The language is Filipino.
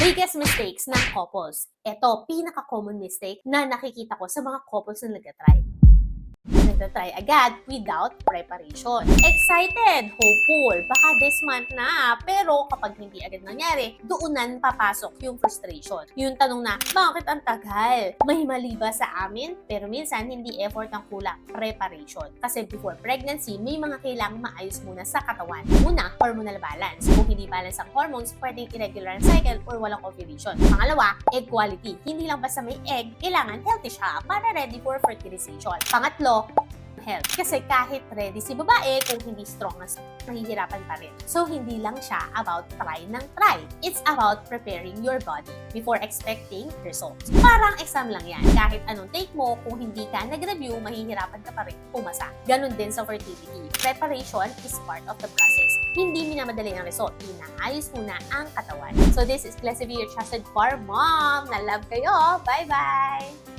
Biggest mistakes ng couples. Ito, pinaka-common mistake na nakikita ko sa mga couples na nagtatry. Nagtatry agad without preparation. Excited, hopeful, baka this month na. Pero kapag hindi agad nangyari, doonan papasok yung frustration. Yung tanong na, bakit ang tagal? May mali ba sa amin? Pero minsan, hindi effort ang kulang, preparation. Kasi before pregnancy, may mga kailangang maayos muna sa katawan. Una, hormonal balance. Kung hindi balance ang hormones, pwedeng irregular ang cycle or walang ovulation. Pangalawa, egg quality. Hindi lang basta may egg, kailangan healthy siya para ready for fertilization. Pangatlo, health. Kasi kahit ready si babae, kung hindi strong na mahihirapan pa rin. So, hindi lang siya about try ng try. It's about preparing your body before expecting results. Parang exam lang yan. Kahit anong take mo, kung hindi ka nag-review, mahihirapan ka pa rin pumasa. Ganon din sa fertility. Preparation is part of the process. Hindi minamadali ang result. Inaayos muna ang katawan. So, this is Blessed Be Your Trusted Farm Mom. Na love kayo. Bye-bye!